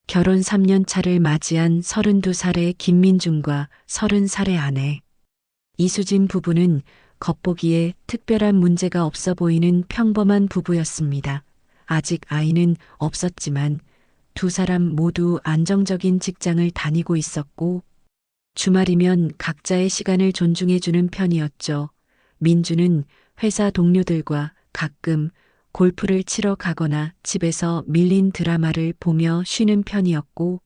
결혼 3년 차를 맞이한 32살의 김민준과 30살의 아내 이수진 부부는 겉보기에 특별한 문제가 없어 보이는 평범한 부부였습니다. 아직 아이는 없었지만 두 사람 모두 안정적인 직장을 다니고 있었고 주말이면 각자의 시간을 존중해주는 편이었죠. 민주는 회사 동료들과 가끔 골프를 치러 가거나 집에서 밀린 드라마를 보며 쉬는 편이었고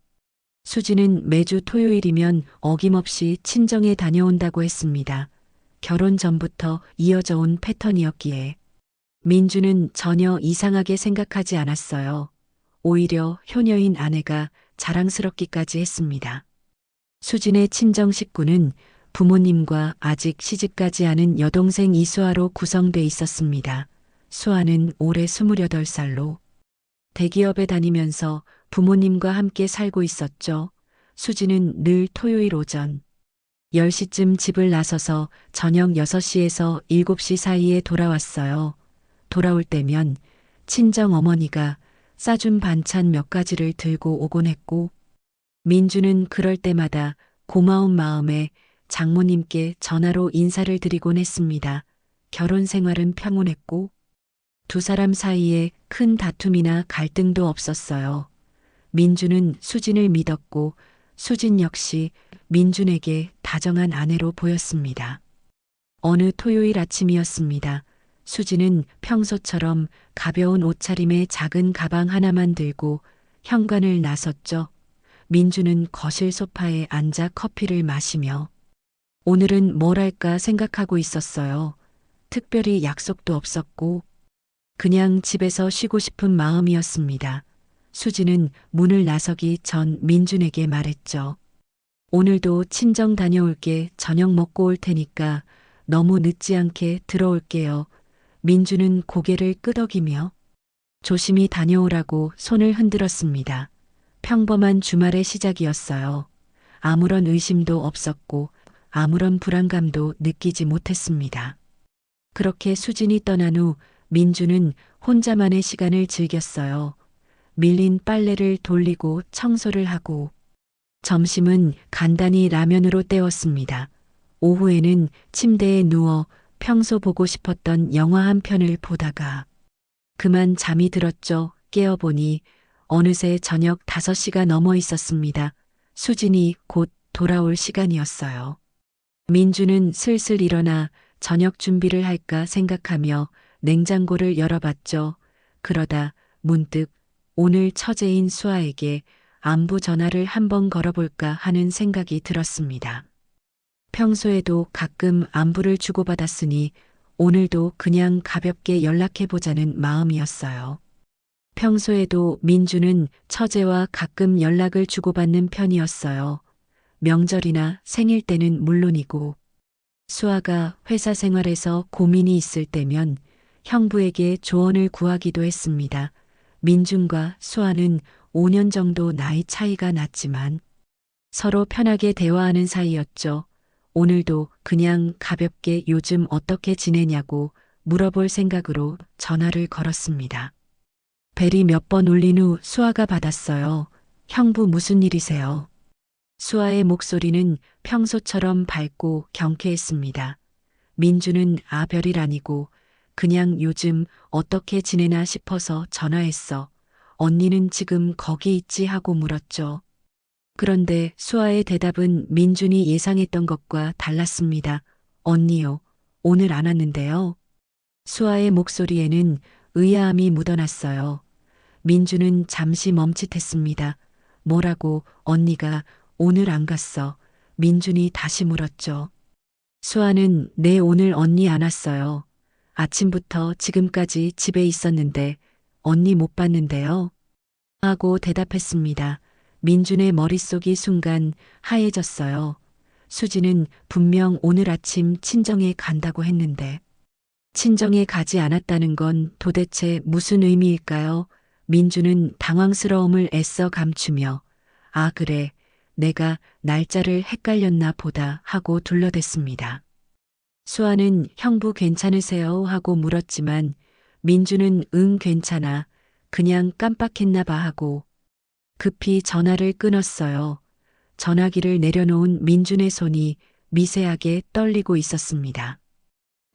수지는 매주 토요일이면 어김없이 친정에 다녀온다고 했습니다. 결혼 전부터 이어져 온 패턴이었기에 민주는 전혀 이상하게 생각하지 않았어요. 오히려 효녀인 아내가 자랑스럽기까지 했습니다. 수진의 친정 식구는 부모님과 아직 시집가지 않은 여동생 이수아로 구성돼 있었습니다. 수아는 올해 28살로 대기업에 다니면서 부모님과 함께 살고 있었죠. 수지는 늘 토요일 오전 10시쯤 집을 나서서 저녁 6시에서 7시 사이에 돌아왔어요. 돌아올 때면 친정 어머니가 싸준 반찬 몇 가지를 들고 오곤 했고 민주는 그럴 때마다 고마운 마음에 장모님께 전화로 인사를 드리곤 했습니다. 결혼 생활은 평온했고 두 사람 사이에 큰 다툼이나 갈등도 없었어요. 민주는 수진을 믿었고 수진 역시 민준에게 다정한 아내로 보였습니다. 어느 토요일 아침이었습니다. 수진은 평소처럼 가벼운 옷차림에 작은 가방 하나만 들고 현관을 나섰죠. 민주는 거실 소파에 앉아 커피를 마시며 오늘은 뭘 할까 생각하고 있었어요. 특별히 약속도 없었고 그냥 집에서 쉬고 싶은 마음이었습니다. 수지는 문을 나서기 전 민준에게 말했죠. 오늘도 친정 다녀올게. 저녁 먹고 올 테니까 너무 늦지 않게 들어올게요. 민준은 고개를 끄덕이며 조심히 다녀오라고 손을 흔들었습니다. 평범한 주말의 시작이었어요. 아무런 의심도 없었고 아무런 불안감도 느끼지 못했습니다. 그렇게 수진이 떠난 후 민주는 혼자만의 시간을 즐겼어요. 밀린 빨래를 돌리고 청소를 하고 점심은 간단히 라면으로 때웠습니다. 오후에는 침대에 누워 평소 보고 싶었던 영화 한 편을 보다가 그만 잠이 들었죠. 깨어보니 어느새 저녁 5시가 넘어 있었습니다. 수진이 곧 돌아올 시간이었어요. 민주는 슬슬 일어나 저녁 준비를 할까 생각하며 냉장고를 열어봤죠. 그러다 문득 오늘 처제인 수아에게 안부 전화를 한번 걸어볼까 하는 생각이 들었습니다. 평소에도 가끔 안부를 주고받았으니 오늘도 그냥 가볍게 연락해보자는 마음이었어요. 평소에도 민주는 처제와 가끔 연락을 주고받는 편이었어요. 명절이나 생일 때는 물론이고 수아가 회사 생활에서 고민이 있을 때면 형부에게 조언을 구하기도 했습니다. 민준과 수아는 5년 정도 나이 차이가 났지만 서로 편하게 대화하는 사이였죠. 오늘도 그냥 가볍게 요즘 어떻게 지내냐고 물어볼 생각으로 전화를 걸었습니다. 벨이 몇 번 울린 후 수아가 받았어요. 형부 무슨 일이세요? 수아의 목소리는 평소처럼 밝고 경쾌했습니다. 민주는 별일 아니고 그냥 요즘 어떻게 지내나 싶어서 전화했어. 언니는 지금 거기 있지 하고 물었죠. 그런데 수아의 대답은 민준이 예상했던 것과 달랐습니다. 언니요, 오늘 안 왔는데요. 수아의 목소리에는 의아함이 묻어났어요. 민준은 잠시 멈칫했습니다. 뭐라고 언니가 오늘 안 갔어? 민준이 다시 물었죠. 수아는 네, 오늘 언니 안 왔어요. 아침부터 지금까지 집에 있었는데 언니 못 봤는데요. 하고 대답했습니다. 민준의 머릿속이 순간 하얘졌어요. 수지는 분명 오늘 아침 친정에 간다고 했는데 친정에 가지 않았다는 건 도대체 무슨 의미일까요? 민주는 당황스러움을 애써 감추며 그래, 내가 날짜를 헷갈렸나 보다 하고 둘러댔습니다. 수아는 형부 괜찮으세요? 하고 물었지만 민주는 응 괜찮아. 그냥 깜빡했나 봐 하고 급히 전화를 끊었어요. 전화기를 내려놓은 민준의 손이 미세하게 떨리고 있었습니다.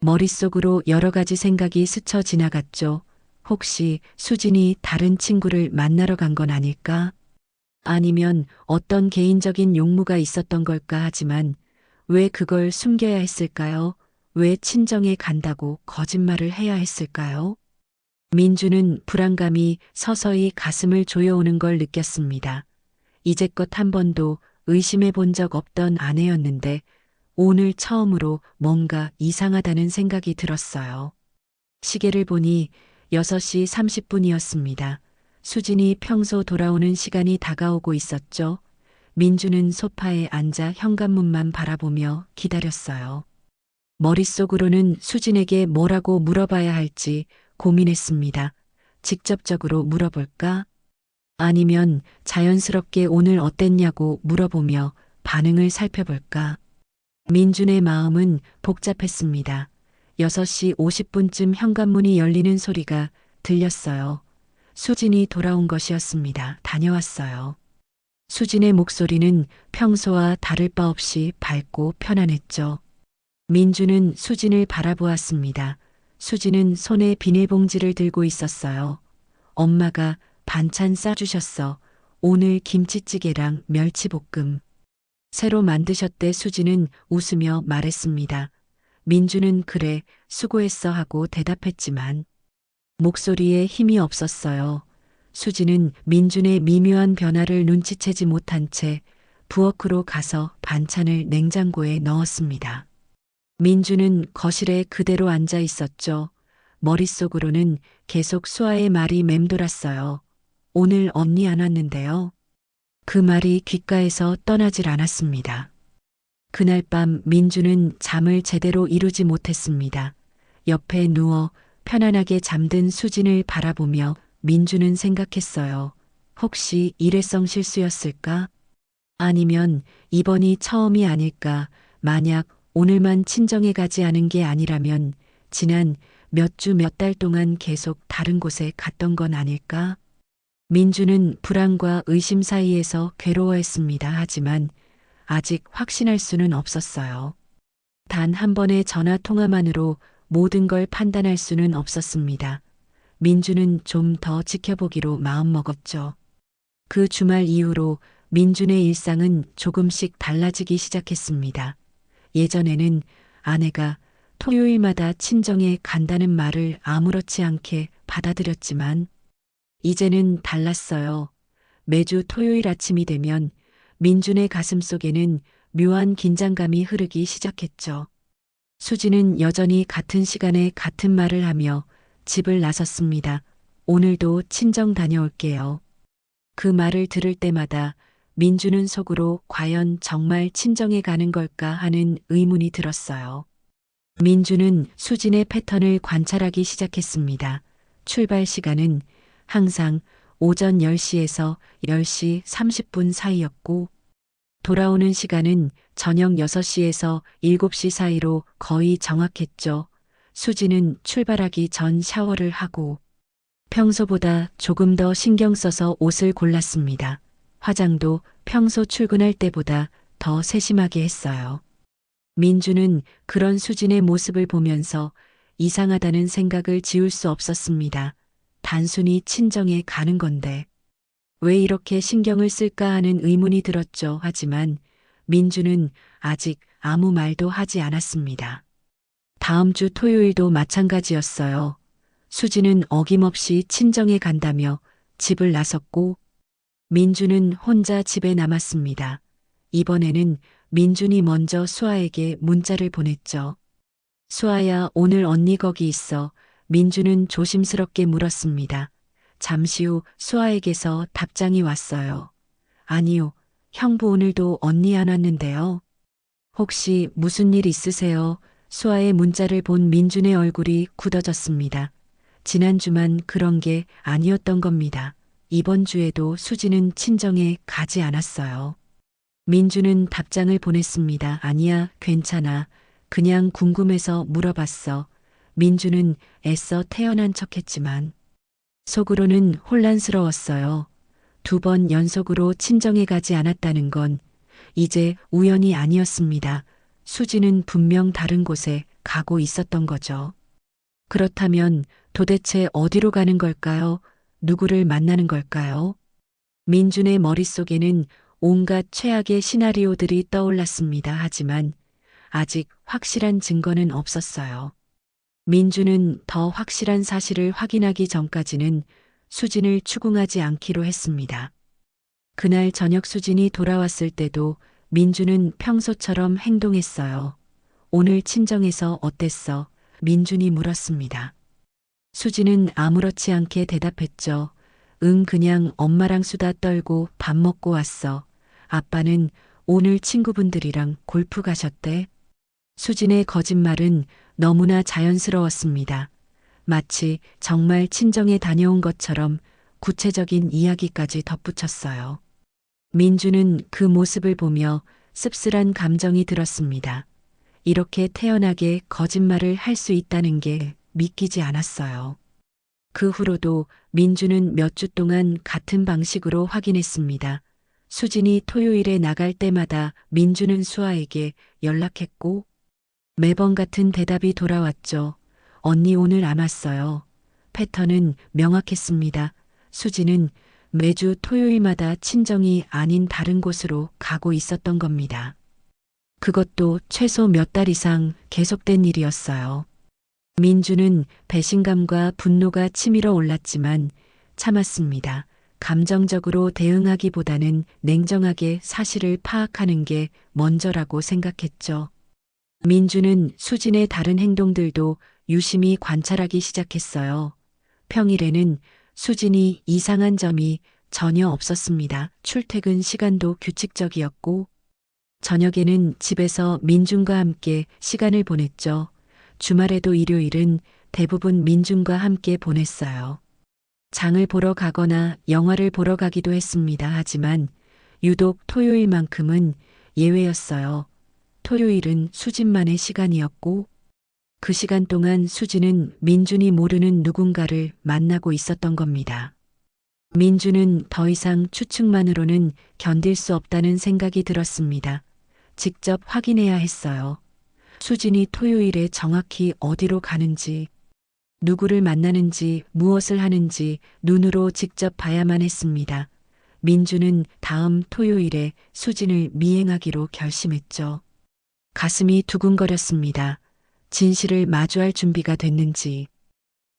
머릿속으로 여러 가지 생각이 스쳐 지나갔죠. 혹시 수진이 다른 친구를 만나러 간 건 아닐까? 아니면 어떤 개인적인 용무가 있었던 걸까 하지만 왜 그걸 숨겨야 했을까요? 왜 친정에 간다고 거짓말을 해야 했을까요? 민주는 불안감이 서서히 가슴을 조여오는 걸 느꼈습니다. 이제껏 한 번도 의심해 본 적 없던 아내였는데 오늘 처음으로 뭔가 이상하다는 생각이 들었어요. 시계를 보니 6시 30분이었습니다. 수진이 평소 돌아오는 시간이 다가오고 있었죠. 민주는 소파에 앉아 현관문만 바라보며 기다렸어요. 머릿속으로는 수진에게 뭐라고 물어봐야 할지 고민했습니다. 직접적으로 물어볼까? 아니면 자연스럽게 오늘 어땠냐고 물어보며 반응을 살펴볼까? 민준의 마음은 복잡했습니다. 6시 50분쯤 현관문이 열리는 소리가 들렸어요. 수진이 돌아온 것이었습니다. 다녀왔어요. 수진의 목소리는 평소와 다를 바 없이 밝고 편안했죠. 민주는 수진을 바라보았습니다. 수진은 손에 비닐봉지를 들고 있었어요. 엄마가 반찬 싸주셨어. 오늘 김치찌개랑 멸치볶음. 새로 만드셨대. 수진은 웃으며 말했습니다. 민주는 그래, 수고했어 하고 대답했지만 목소리에 힘이 없었어요. 수진은 민준의 미묘한 변화를 눈치채지 못한 채 부엌으로 가서 반찬을 냉장고에 넣었습니다. 민주는 거실에 그대로 앉아 있었죠. 머릿속으로는 계속 수아의 말이 맴돌았어요. 오늘 언니 안 왔는데요. 그 말이 귓가에서 떠나질 않았습니다. 그날 밤 민주는 잠을 제대로 이루지 못했습니다. 옆에 누워 편안하게 잠든 수진을 바라보며 민주는 생각했어요. 혹시 일회성 실수였을까? 아니면 이번이 처음이 아닐까? 만약 오늘만 친정에 가지 않은 게 아니라면 지난 몇 주 몇 달 동안 계속 다른 곳에 갔던 건 아닐까? 민주는 불안과 의심 사이에서 괴로워했습니다. 하지만 아직 확신할 수는 없었어요. 단 한 번의 전화 통화만으로 모든 걸 판단할 수는 없었습니다. 민주는 좀 더 지켜보기로 마음먹었죠. 그 주말 이후로 민준의 일상은 조금씩 달라지기 시작했습니다. 예전에는 아내가 토요일마다 친정에 간다는 말을 아무렇지 않게 받아들였지만 이제는 달랐어요. 매주 토요일 아침이 되면 민준의 가슴 속에는 묘한 긴장감이 흐르기 시작했죠. 수지는 여전히 같은 시간에 같은 말을 하며 집을 나섰습니다. 오늘도 친정 다녀올게요. 그 말을 들을 때마다 민주는 속으로 과연 정말 친정에 가는 걸까 하는 의문이 들었어요. 민주는 수진의 패턴을 관찰하기 시작했습니다. 출발 시간은 항상 오전 10시에서 10시 30분 사이였고 돌아오는 시간은 저녁 6시에서 7시 사이로 거의 정확했죠. 수지는 출발하기 전 샤워를 하고 평소보다 조금 더 신경 써서 옷을 골랐습니다. 화장도 평소 출근할 때보다 더 세심하게 했어요. 민주는 그런 수진의 모습을 보면서 이상하다는 생각을 지울 수 없었습니다. 단순히 친정에 가는 건데 왜 이렇게 신경을 쓸까 하는 의문이 들었죠. 하지만 민주는 아직 아무 말도 하지 않았습니다. 다음 주 토요일도 마찬가지였어요. 수지는 어김없이 친정에 간다며 집을 나섰고 민주는 혼자 집에 남았습니다. 이번에는 민준이 먼저 수아에게 문자를 보냈죠. 수아야, 오늘 언니 거기 있어. 민주는 조심스럽게 물었습니다. 잠시 후 수아에게서 답장이 왔어요. 아니요, 형부 오늘도 언니 안 왔는데요. 혹시 무슨 일 있으세요? 수아의 문자를 본 민준의 얼굴이 굳어졌습니다. 지난주만 그런 게 아니었던 겁니다. 이번 주에도 수지는 친정에 가지 않았어요. 민주는 답장을 보냈습니다. 아니야, 괜찮아. 그냥 궁금해서 물어봤어. 민주는 애써 태연한 척했지만 속으로는 혼란스러웠어요. 2번 연속으로 친정에 가지 않았다는 건 이제 우연이 아니었습니다. 수지는 분명 다른 곳에 가고 있었던 거죠. 그렇다면 도대체 어디로 가는 걸까요? 누구를 만나는 걸까요? 민준의 머릿속에는 온갖 최악의 시나리오들이 떠올랐습니다. 하지만 아직 확실한 증거는 없었어요. 민준은 더 확실한 사실을 확인하기 전까지는 수진을 추궁하지 않기로 했습니다. 그날 저녁 수진이 돌아왔을 때도 민준은 평소처럼 행동했어요. 오늘 친정에서 어땠어? 민준이 물었습니다. 수진은 아무렇지 않게 대답했죠. 응, 그냥 엄마랑 수다 떨고 밥 먹고 왔어. 아빠는 오늘 친구분들이랑 골프 가셨대. 수진의 거짓말은 너무나 자연스러웠습니다. 마치 정말 친정에 다녀온 것처럼 구체적인 이야기까지 덧붙였어요. 민주는 그 모습을 보며 씁쓸한 감정이 들었습니다. 이렇게 태연하게 거짓말을 할 수 있다는 게 믿기지 않았어요. 그 후로도 민주는 몇 주 동안 같은 방식으로 확인했습니다. 수진이 토요일에 나갈 때마다 민주는 수아에게 연락했고 매번 같은 대답이 돌아왔죠. 언니 오늘 안 왔어요. 패턴은 명확했습니다. 수지는 매주 토요일마다 친정이 아닌 다른 곳으로 가고 있었던 겁니다. 그것도 최소 몇 달 이상 계속된 일이었어요. 민주는 배신감과 분노가 치밀어 올랐지만 참았습니다. 감정적으로 대응하기보다는 냉정하게 사실을 파악하는 게 먼저라고 생각했죠. 민주는 수진의 다른 행동들도 유심히 관찰하기 시작했어요. 평일에는 수진이 이상한 점이 전혀 없었습니다. 출퇴근 시간도 규칙적이었고, 저녁에는 집에서 민준과 함께 시간을 보냈죠. 주말에도 일요일은 대부분 민준과 함께 보냈어요. 장을 보러 가거나 영화를 보러 가기도 했습니다. 하지만 유독 토요일만큼은 예외였어요. 토요일은 수진만의 시간이었고 그 시간 동안 수진은 민준이 모르는 누군가를 만나고 있었던 겁니다. 민준은 더 이상 추측만으로는 견딜 수 없다는 생각이 들었습니다. 직접 확인해야 했어요. 수진이 토요일에 정확히 어디로 가는지, 누구를 만나는지, 무엇을 하는지 눈으로 직접 봐야만 했습니다. 민준은 다음 토요일에 수진을 미행하기로 결심했죠. 가슴이 두근거렸습니다. 진실을 마주할 준비가 됐는지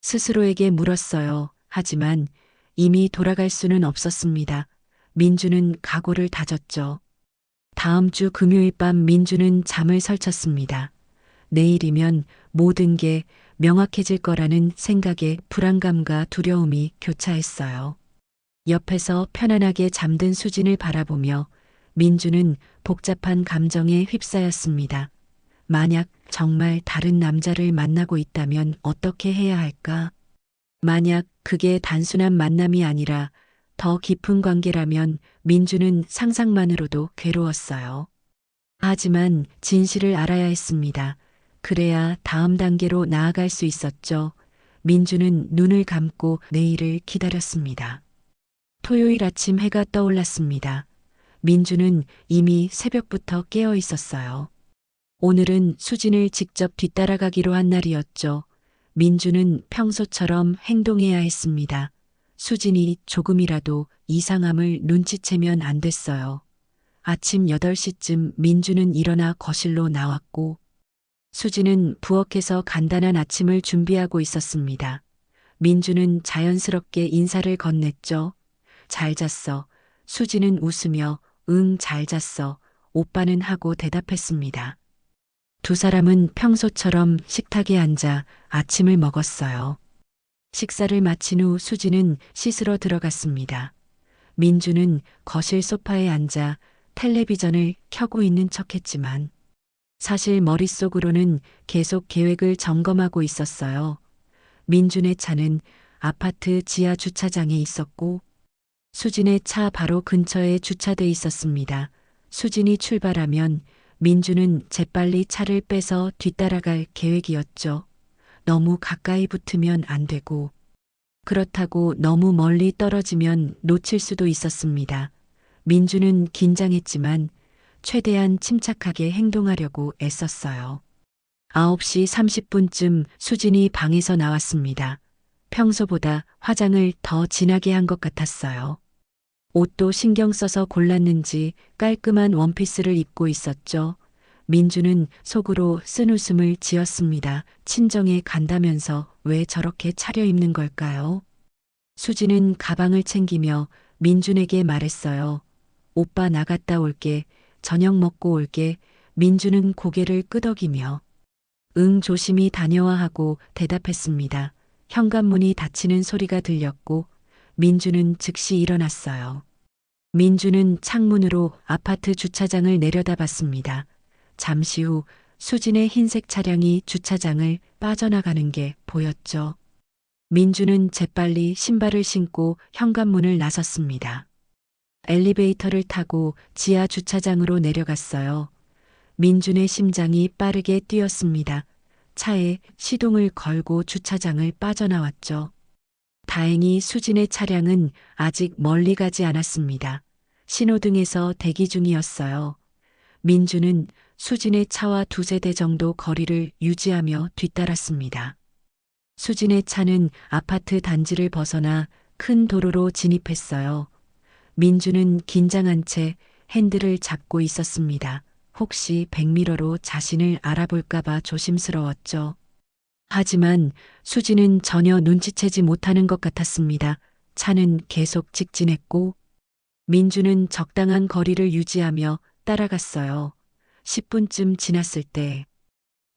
스스로에게 물었어요. 하지만 이미 돌아갈 수는 없었습니다. 민주는 각오를 다졌죠. 다음 주 금요일 밤 민주는 잠을 설쳤습니다. 내일이면 모든 게 명확해질 거라는 생각에 불안감과 두려움이 교차했어요. 옆에서 편안하게 잠든 수진을 바라보며 민주는 복잡한 감정에 휩싸였습니다. 만약 정말 다른 남자를 만나고 있다면 어떻게 해야 할까? 만약 그게 단순한 만남이 아니라 더 깊은 관계라면 민주는 상상만으로도 괴로웠어요. 하지만 진실을 알아야 했습니다. 그래야 다음 단계로 나아갈 수 있었죠. 민주는 눈을 감고 내일을 기다렸습니다. 토요일 아침 해가 떠올랐습니다. 민주는 이미 새벽부터 깨어 있었어요. 오늘은 수진을 직접 뒤따라가기로 한 날이었죠. 민주는 평소처럼 행동해야 했습니다. 수진이 조금이라도 이상함을 눈치채면 안 됐어요. 아침 8시쯤 민주는 일어나 거실로 나왔고 수진은 부엌에서 간단한 아침을 준비하고 있었습니다. 민주는 자연스럽게 인사를 건넸죠. 잘 잤어. 수진은 웃으며 응, 잘 잤어. 오빠는 하고 대답했습니다. 두 사람은 평소처럼 식탁에 앉아 아침을 먹었어요. 식사를 마친 후 수진은 씻으러 들어갔습니다. 민주는 거실 소파에 앉아 텔레비전을 켜고 있는 척했지만 사실 머릿속으로는 계속 계획을 점검하고 있었어요. 민준의 차는 아파트 지하 주차장에 있었고 수진의 차 바로 근처에 주차돼 있었습니다. 수진이 출발하면 민주는 재빨리 차를 빼서 뒤따라갈 계획이었죠. 너무 가까이 붙으면 안 되고 그렇다고 너무 멀리 떨어지면 놓칠 수도 있었습니다. 민주는 긴장했지만 최대한 침착하게 행동하려고 애썼어요. 9시 30분쯤 수진이 방에서 나왔습니다. 평소보다 화장을 더 진하게 한 것 같았어요. 옷도 신경 써서 골랐는지 깔끔한 원피스를 입고 있었죠. 민주는 속으로 쓴웃음을 지었습니다. 친정에 간다면서 왜 저렇게 차려입는 걸까요? 수지는 가방을 챙기며 민준에게 말했어요. 오빠 나갔다 올게. 저녁 먹고 올게. 민주는 고개를 끄덕이며 응 조심히 다녀와 하고 대답했습니다. 현관문이 닫히는 소리가 들렸고 민주는 즉시 일어났어요. 민주는 창문으로 아파트 주차장을 내려다봤습니다. 잠시 후 수진의 흰색 차량이 주차장을 빠져나가는 게 보였죠. 민주는 재빨리 신발을 신고 현관문을 나섰습니다. 엘리베이터를 타고 지하 주차장으로 내려갔어요. 민준의 심장이 빠르게 뛰었습니다. 차에 시동을 걸고 주차장을 빠져나왔죠. 다행히 수진의 차량은 아직 멀리 가지 않았습니다. 신호등에서 대기 중이었어요. 민주는 수진의 차와 두세 대 정도 거리를 유지하며 뒤따랐습니다. 수진의 차는 아파트 단지를 벗어나 큰 도로로 진입했어요. 민주는 긴장한 채 핸들을 잡고 있었습니다. 혹시 백미러로 자신을 알아볼까봐 조심스러웠죠. 하지만 수지는 전혀 눈치채지 못하는 것 같았습니다. 차는 계속 직진했고 민주는 적당한 거리를 유지하며 따라갔어요. 10분쯤 지났을 때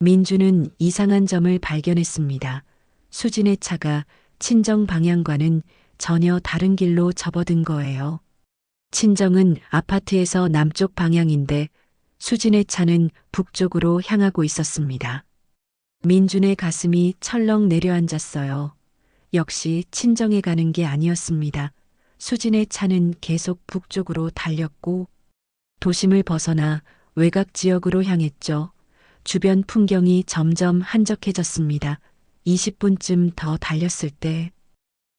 민주는 이상한 점을 발견했습니다. 수진의 차가 친정 방향과는 전혀 다른 길로 접어든 거예요. 친정은 아파트에서 남쪽 방향인데 수진의 차는 북쪽으로 향하고 있었습니다. 민준의 가슴이 철렁 내려앉았어요. 역시 친정에 가는 게 아니었습니다. 수진의 차는 계속 북쪽으로 달렸고 도심을 벗어나 외곽 지역으로 향했죠. 주변 풍경이 점점 한적해졌습니다. 20분쯤 더 달렸을 때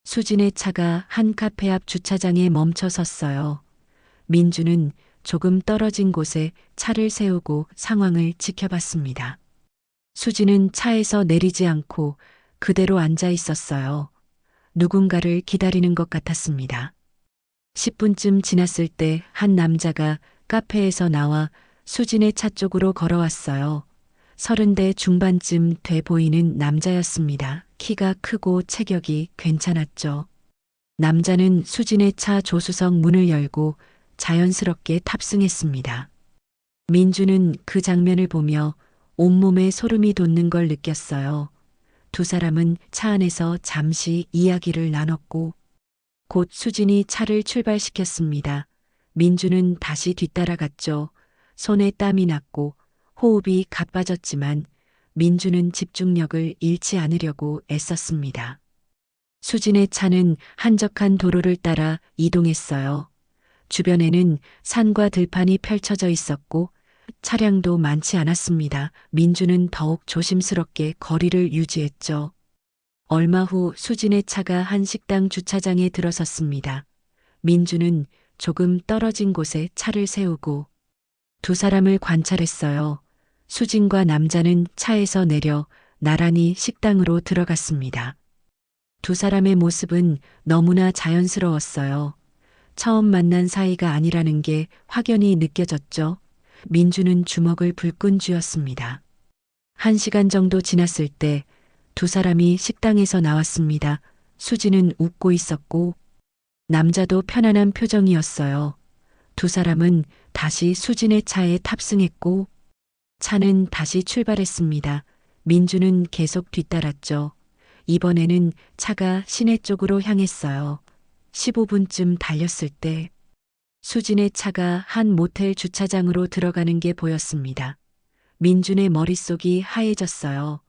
수진의 차가 한 카페 앞 주차장에 멈춰 섰어요. 민주는 조금 떨어진 곳에 차를 세우고 상황을 지켜봤습니다. 수진은 차에서 내리지 않고 그대로 앉아 있었어요. 누군가를 기다리는 것 같았습니다. 10분쯤 지났을 때 한 남자가 카페에서 나와 수진의 차 쪽으로 걸어왔어요. 30대 중반쯤 돼 보이는 남자였습니다. 키가 크고 체격이 괜찮았죠. 남자는 수진의 차 조수석 문을 열고 자연스럽게 탑승했습니다. 민주는 그 장면을 보며 온몸에 소름이 돋는 걸 느꼈어요. 두 사람은 차 안에서 잠시 이야기를 나눴고 곧 수진이 차를 출발시켰습니다. 민주는 다시 뒤따라갔죠. 손에 땀이 났고 호흡이 가빠졌지만 민주는 집중력을 잃지 않으려고 애썼습니다. 수진의 차는 한적한 도로를 따라 이동했어요. 주변에는 산과 들판이 펼쳐져 있었고 차량도 많지 않았습니다. 민주는 더욱 조심스럽게 거리를 유지했죠. 얼마 후 수진의 차가 한 식당 주차장에 들어섰습니다. 민주는 조금 떨어진 곳에 차를 세우고 두 사람을 관찰했어요. 수진과 남자는 차에서 내려 나란히 식당으로 들어갔습니다. 두 사람의 모습은 너무나 자연스러웠어요. 처음 만난 사이가 아니라는 게 확연히 느껴졌죠. 민주는 주먹을 불끈 쥐었습니다. 1시간 정도 지났을 때 두 사람이 식당에서 나왔습니다. 수지는 웃고 있었고 남자도 편안한 표정이었어요. 두 사람은 다시 수진의 차에 탑승했고 차는 다시 출발했습니다. 민주는 계속 뒤따랐죠. 이번에는 차가 시내 쪽으로 향했어요. 15분쯤 달렸을 때 수진의 차가 한 모텔 주차장으로 들어가는 게 보였습니다. 민준의 머릿속이 하얘졌어요.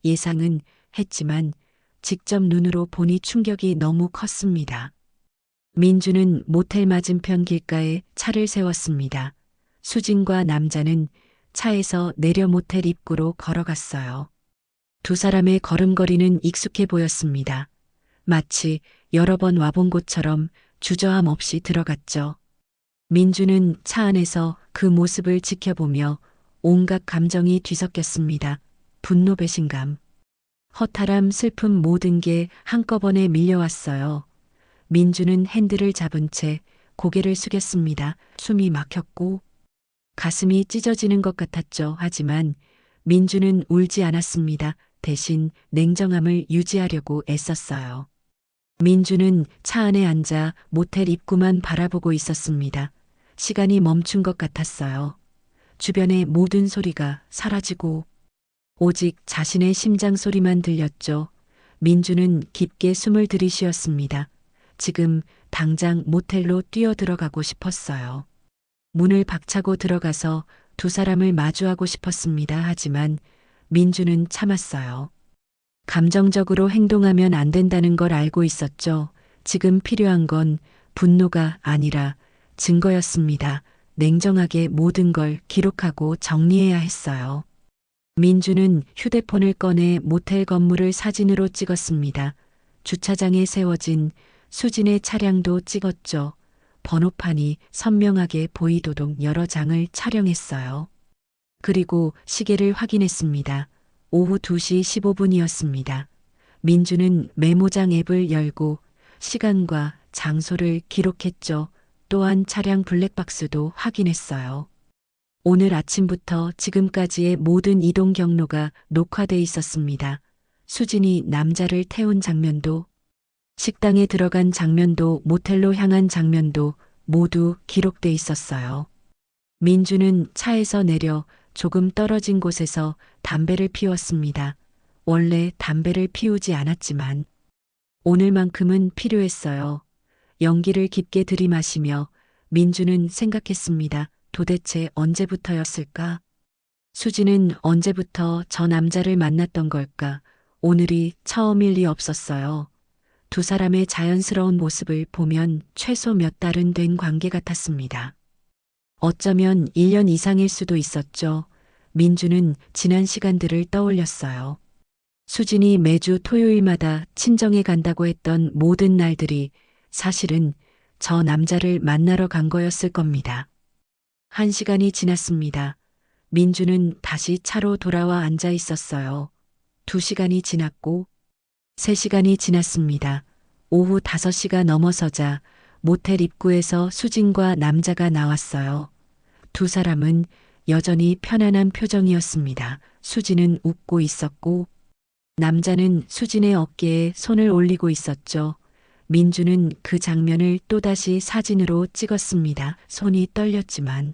예상은 했지만 직접 눈으로 보니 충격이 너무 컸습니다. 민주는 모텔 맞은편 길가에 차를 세웠습니다. 수진과 남자는 차에서 내려 모텔 입구로 걸어갔어요. 두 사람의 걸음걸이는 익숙해 보였습니다. 마치 여러 번 와본 곳처럼 주저함 없이 들어갔죠. 민주는 차 안에서 그 모습을 지켜보며 온갖 감정이 뒤섞였습니다. 분노, 배신감, 허탈함, 슬픔, 모든 게 한꺼번에 밀려왔어요. 민주는 핸들을 잡은 채 고개를 숙였습니다. 숨이 막혔고 가슴이 찢어지는 것 같았죠. 하지만 민주는 울지 않았습니다. 대신 냉정함을 유지하려고 애썼어요. 민주는 차 안에 앉아 모텔 입구만 바라보고 있었습니다. 시간이 멈춘 것 같았어요. 주변의 모든 소리가 사라지고 오직 자신의 심장 소리만 들렸죠. 민주는 깊게 숨을 들이쉬었습니다. 지금 당장 모텔로 뛰어들어가고 싶었어요. 문을 박차고 들어가서 두 사람을 마주하고 싶었습니다. 하지만 민주는 참았어요. 감정적으로 행동하면 안 된다는 걸 알고 있었죠. 지금 필요한 건 분노가 아니라 증거였습니다. 냉정하게 모든 걸 기록하고 정리해야 했어요. 민주는 휴대폰을 꺼내 모텔 건물을 사진으로 찍었습니다. 주차장에 세워진 수진의 차량도 찍었죠. 번호판이 선명하게 보이도록 여러 장을 촬영했어요. 그리고 시계를 확인했습니다. 오후 2시 15분이었습니다. 민주는 메모장 앱을 열고 시간과 장소를 기록했죠. 또한 차량 블랙박스도 확인했어요. 오늘 아침부터 지금까지의 모든 이동 경로가 녹화돼 있었습니다. 수진이 남자를 태운 장면도, 식당에 들어간 장면도, 모텔로 향한 장면도 모두 기록돼 있었어요. 민주는 차에서 내려 조금 떨어진 곳에서 담배를 피웠습니다. 원래 담배를 피우지 않았지만 오늘만큼은 필요했어요. 연기를 깊게 들이마시며 민주는 생각했습니다. 도대체 언제부터였을까? 수지는 언제부터 저 남자를 만났던 걸까? 오늘이 처음일 리 없었어요. 두 사람의 자연스러운 모습을 보면 최소 몇 달은 된 관계 같았습니다. 어쩌면 1년 이상일 수도 있었죠. 민주는 지난 시간들을 떠올렸어요. 수진이 매주 토요일마다 친정에 간다고 했던 모든 날들이 사실은 저 남자를 만나러 간 거였을 겁니다. 1시간이 지났습니다. 민주는 다시 차로 돌아와 앉아 있었어요. 2시간이 지났고 3시간이 지났습니다. 오후 5시가 넘어서자 모텔 입구에서 수진과 남자가 나왔어요. 두 사람은 여전히 편안한 표정이었습니다. 수진은 웃고 있었고 남자는 수진의 어깨에 손을 올리고 있었죠. 민주는 그 장면을 또다시 사진으로 찍었습니다. 손이 떨렸지만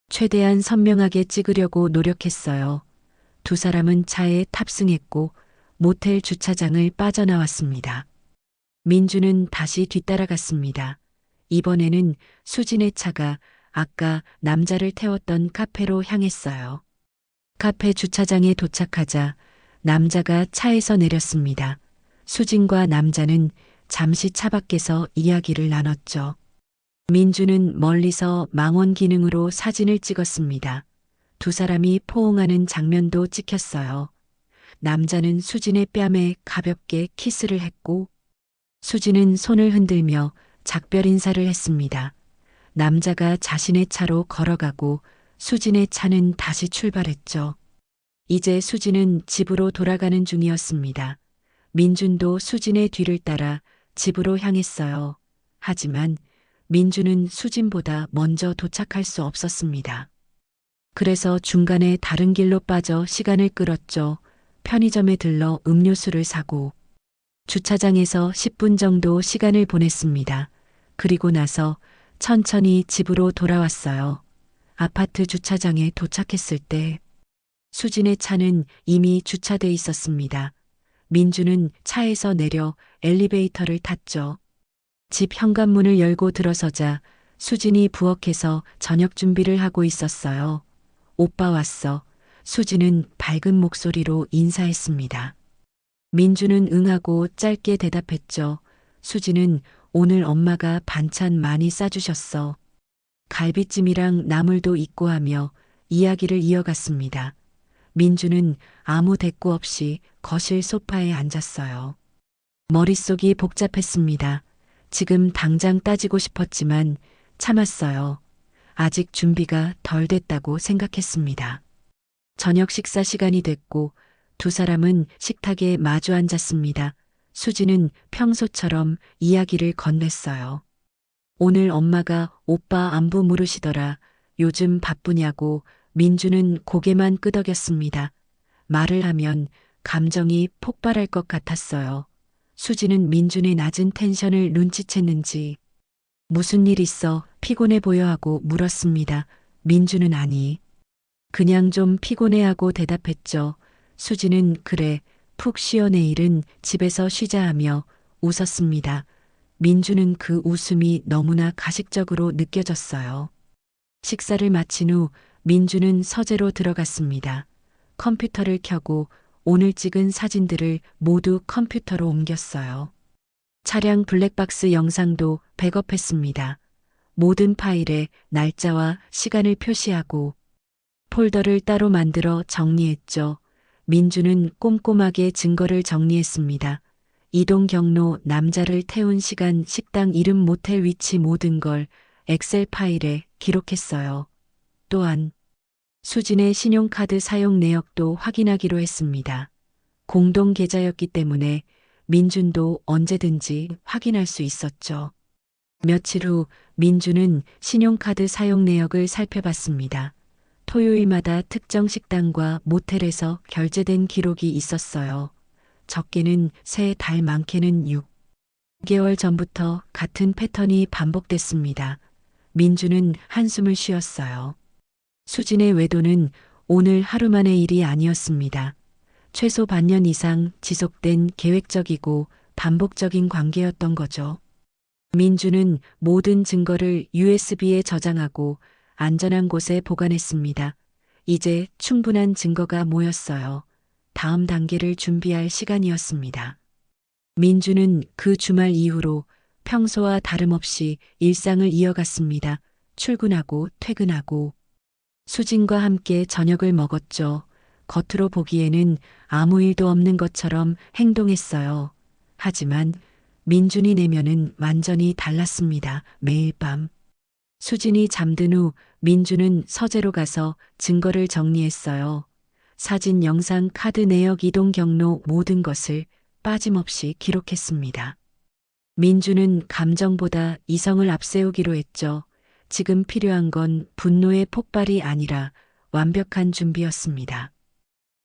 최대한 선명하게 찍으려고 노력했어요. 두 사람은 차에 탑승했고 모텔 주차장을 빠져나왔습니다. 민주는 다시 뒤따라갔습니다. 이번에는 수진의 차가 아까 남자를 태웠던 카페로 향했어요. 카페 주차장에 도착하자 남자가 차에서 내렸습니다. 수진과 남자는 잠시 차 밖에서 이야기를 나눴죠. 민주는 멀리서 망원 기능으로 사진을 찍었습니다. 두 사람이 포옹하는 장면도 찍혔어요. 남자는 수진의 뺨에 가볍게 키스를 했고 수진은 손을 흔들며 작별 인사를 했습니다. 남자가 자신의 차로 걸어가고 수진의 차는 다시 출발했죠. 이제 수진은 집으로 돌아가는 중이었습니다. 민준도 수진의 뒤를 따라 집으로 향했어요. 하지만 민주는 수진보다 먼저 도착할 수 없었습니다. 그래서 중간에 다른 길로 빠져 시간을 끌었죠. 편의점에 들러 음료수를 사고 주차장에서 10분 정도 시간을 보냈습니다. 그리고 나서 천천히 집으로 돌아왔어요. 아파트 주차장에 도착했을 때 수진의 차는 이미 주차돼 있었습니다. 민주는 차에서 내려 엘리베이터를 탔죠. 집 현관문을 열고 들어서자 수진이 부엌에서 저녁 준비를 하고 있었어요. 오빠 왔어. 수진은 밝은 목소리로 인사했습니다. 민주는 응하고 짧게 대답했죠. 수진은 오늘 엄마가 반찬 많이 싸주셨어. 갈비찜이랑 나물도 있고 하며 이야기를 이어갔습니다. 민주는 아무 대꾸 없이 거실 소파에 앉았어요. 머릿속이 복잡했습니다. 지금 당장 따지고 싶었지만 참았어요. 아직 준비가 덜 됐다고 생각했습니다. 저녁 식사 시간이 됐고 두 사람은 식탁에 마주 앉았습니다. 수지는 평소처럼 이야기를 건넸어요. 오늘 엄마가 오빠 안부 물으시더라. 요즘 바쁘냐고. 민주는 고개만 끄덕였습니다. 말을 하면 감정이 폭발할 것 같았어요. 수지는 민준의 낮은 텐션을 눈치챘는지 무슨 일 있어? 피곤해 보여 하고 물었습니다. 민주는 아니. 그냥 좀 피곤해 하고 대답했죠. 수지는 그래, 푹 쉬어 내일은 집에서 쉬자 하며 웃었습니다. 민주는 그 웃음이 너무나 가식적으로 느껴졌어요. 식사를 마친 후 민주는 서재로 들어갔습니다. 컴퓨터를 켜고 오늘 찍은 사진들을 모두 컴퓨터로 옮겼어요. 차량 블랙박스 영상도 백업했습니다. 모든 파일에 날짜와 시간을 표시하고 폴더를 따로 만들어 정리했죠. 민주는 꼼꼼하게 증거를 정리했습니다. 이동 경로, 남자를 태운 시간, 식당 이름, 모텔 위치 모든 걸 엑셀 파일에 기록했어요. 또한 수진의 신용카드 사용 내역도 확인하기로 했습니다. 공동 계좌였기 때문에 민준도 언제든지 확인할 수 있었죠. 며칠 후 민준은 신용카드 사용 내역을 살펴봤습니다. 토요일마다 특정 식당과 모텔에서 결제된 기록이 있었어요. 적게는 3달, 많게는 6개월 전부터 같은 패턴이 반복됐습니다. 민주는 한숨을 쉬었어요. 수진의 외도는 오늘 하루만의 일이 아니었습니다. 최소 반년 이상 지속된 계획적이고 반복적인 관계였던 거죠. 민주는 모든 증거를 USB에 저장하고 안전한 곳에 보관했습니다. 이제 충분한 증거가 모였어요. 다음 단계를 준비할 시간이었습니다. 민주는 그 주말 이후로 평소와 다름없이 일상을 이어갔습니다. 출근하고 퇴근하고 수진과 함께 저녁을 먹었죠. 겉으로 보기에는 아무 일도 없는 것처럼 행동했어요. 하지만 민준이 내면은 완전히 달랐습니다. 매일 밤 수진이 잠든 후 민주는 서재로 가서 증거를 정리했어요. 사진, 영상, 카드 내역, 이동 경로 모든 것을 빠짐없이 기록했습니다. 민주는 감정보다 이성을 앞세우기로 했죠. 지금 필요한 건 분노의 폭발이 아니라 완벽한 준비였습니다.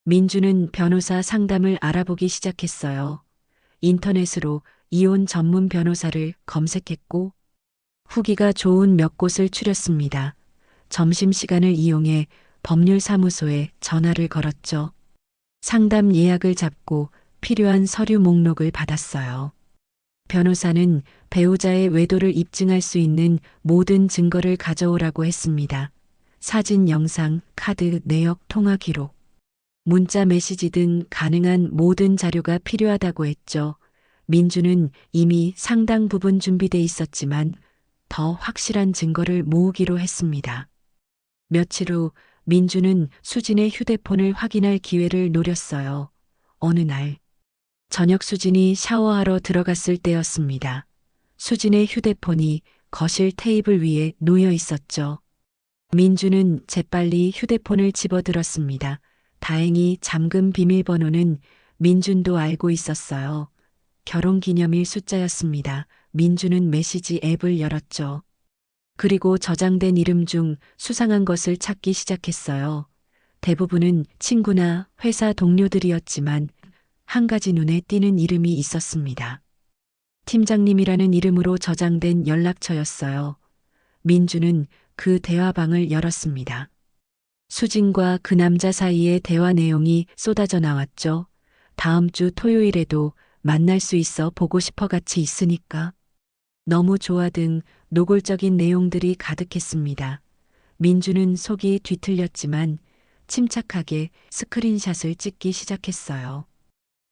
민주는 변호사 상담을 알아보기 시작했어요. 인터넷으로 이혼 전문 변호사를 검색했고 후기가 좋은 몇 곳을 추렸습니다. 점심시간을 이용해 법률사무소에 전화를 걸었죠. 상담 예약을 잡고 필요한 서류 목록을 받았어요. 변호사는 배우자의 외도를 입증할 수 있는 모든 증거를 가져오라고 했습니다. 사진, 영상, 카드, 내역, 통화 기록, 문자, 메시지 등 가능한 모든 자료가 필요하다고 했죠. 민주는 이미 상당 부분 준비돼 있었지만 더 확실한 증거를 모으기로 했습니다. 며칠 후 민주는 수진의 휴대폰을 확인할 기회를 노렸어요. 어느 날 저녁 수진이 샤워하러 들어갔을 때였습니다. 수진의 휴대폰이 거실 테이블 위에 놓여 있었죠. 민주는 재빨리 휴대폰을 집어들었습니다. 다행히 잠금 비밀번호는 민준도 알고 있었어요. 결혼기념일 숫자였습니다. 민주는 메시지 앱을 열었죠. 그리고 저장된 이름 중 수상한 것을 찾기 시작했어요. 대부분은 친구나 회사 동료들이었지만 한 가지 눈에 띄는 이름이 있었습니다. 팀장님이라는 이름으로 저장된 연락처였어요. 민주는 그 대화방을 열었습니다. 수진과 그 남자 사이의 대화 내용이 쏟아져 나왔죠. 다음 주 토요일에도 만날 수 있어 보고 싶어 같이 있으니까. 너무 좋아 등 노골적인 내용들이 가득했습니다. 민주는 속이 뒤틀렸지만 침착하게 스크린샷을 찍기 시작했어요.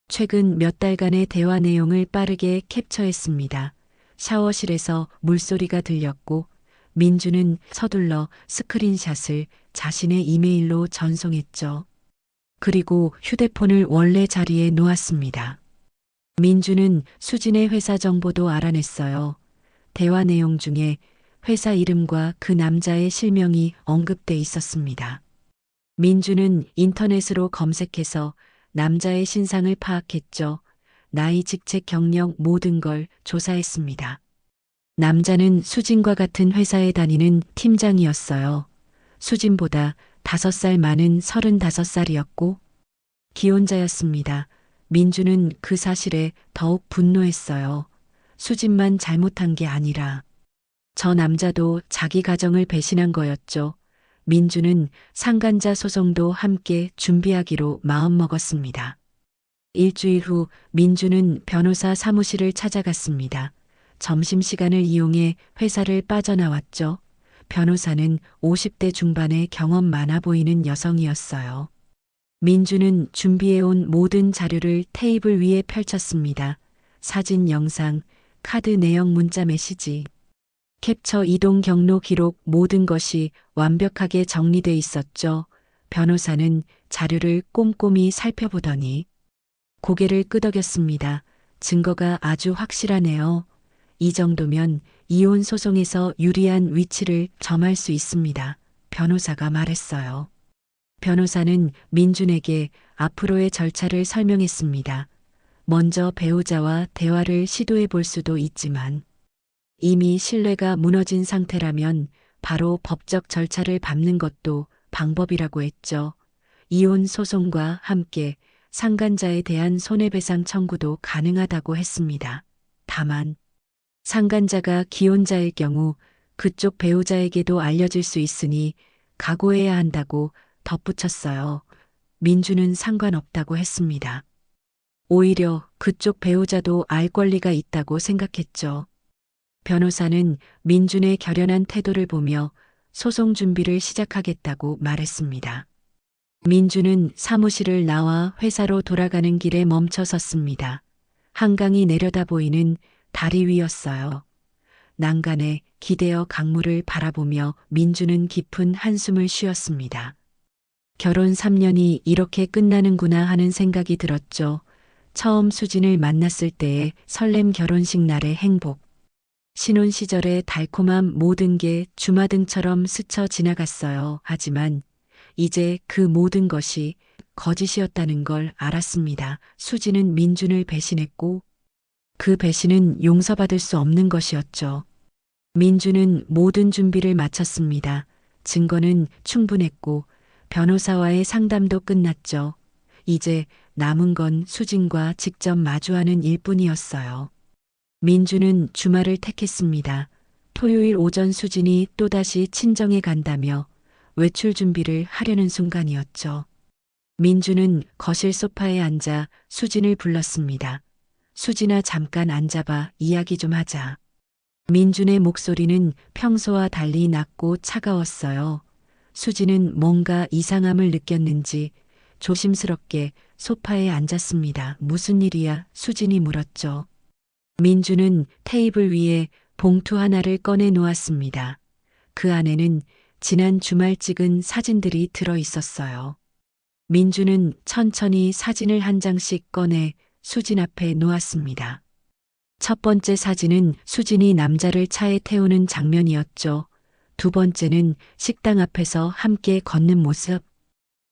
최근 몇 달간의 대화 내용을 빠르게 캡처했습니다. 샤워실에서 물소리가 들렸고 민주는 서둘러 스크린샷을 자신의 이메일로 전송했죠. 그리고 휴대폰을 원래 자리에 놓았습니다. 민주는 수진의 회사 정보도 알아냈어요. 대화 내용 중에 회사 이름과 그 남자의 실명이 언급돼 있었습니다. 민주는 인터넷으로 검색해서 남자의 신상을 파악했죠. 나이, 직책, 경력 모든 걸 조사했습니다. 남자는 수진과 같은 회사에 다니는 팀장이었어요. 수진보다 5살 많은 35살이었고 기혼자였습니다. 민주는 그 사실에 더욱 분노했어요. 수진만 잘못한 게 아니라 저 남자도 자기 가정을 배신한 거였죠. 민주는 상간자 소송도 함께 준비하기로 마음먹었습니다. 일주일 후 민주는 변호사 사무실을 찾아갔습니다. 점심시간을 이용해 회사를 빠져나왔죠. 변호사는 50대 중반의 경험 많아 보이는 여성이었어요. 민주는 준비해온 모든 자료를 테이블 위에 펼쳤습니다. 사진, 영상, 카드 내역, 문자, 메시지, 캡처, 이동 경로 기록 모든 것이 완벽하게 정리돼 있었죠. 변호사는 자료를 꼼꼼히 살펴보더니 고개를 끄덕였습니다. 증거가 아주 확실하네요. 이 정도면 이혼 소송에서 유리한 위치를 점할 수 있습니다. 변호사가 말했어요. 변호사는 민준에게 앞으로의 절차를 설명했습니다. 먼저 배우자와 대화를 시도해 볼 수도 있지만 이미 신뢰가 무너진 상태라면 바로 법적 절차를 밟는 것도 방법이라고 했죠. 이혼 소송과 함께 상간자에 대한 손해배상 청구도 가능하다고 했습니다. 다만 상간자가 기혼자일 경우 그쪽 배우자에게도 알려질 수 있으니 각오해야 한다고 덧붙였어요. 민주는 상관없다고 했습니다. 오히려 그쪽 배우자도 알 권리가 있다고 생각했죠. 변호사는 민준의 결연한 태도를 보며 소송 준비를 시작하겠다고 말했습니다. 민준은 사무실을 나와 회사로 돌아가는 길에 멈춰 섰습니다. 한강이 내려다 보이는 다리 위였어요. 난간에 기대어 강물을 바라보며 민준은 깊은 한숨을 쉬었습니다. 결혼 3년이 이렇게 끝나는구나 하는 생각이 들었죠. 처음 수진을 만났을 때의 설렘, 결혼식 날의 행복, 신혼 시절의 달콤함 모든 게 주마등처럼 스쳐 지나갔어요. 하지만 이제 그 모든 것이 거짓이었다는 걸 알았습니다. 수진은 민준을 배신했고 그 배신은 용서받을 수 없는 것이었죠. 민준은 모든 준비를 마쳤습니다. 증거는 충분했고 변호사와의 상담도 끝났죠. 이제 남은 건 수진과 직접 마주하는 일뿐이었어요. 민주는 주말을 택했습니다. 토요일 오전 수진이 또다시 친정에 간다며 외출 준비를 하려는 순간이었죠. 민주는 거실 소파에 앉아 수진을 불렀습니다. 수진아, 잠깐 앉아봐. 이야기 좀 하자. 민준의 목소리는 평소와 달리 낮고 차가웠어요. 수진은 뭔가 이상함을 느꼈는지 조심스럽게 소파에 앉았습니다. 무슨 일이야? 수진이 물었죠. 민주는 테이블 위에 봉투 하나를 꺼내 놓았습니다. 그 안에는 지난 주말 찍은 사진들이 들어 있었어요. 민주는 천천히 사진을 한 장씩 꺼내 수진 앞에 놓았습니다. 첫 번째 사진은 수진이 남자를 차에 태우는 장면이었죠. 두 번째는 식당 앞에서 함께 걷는 모습.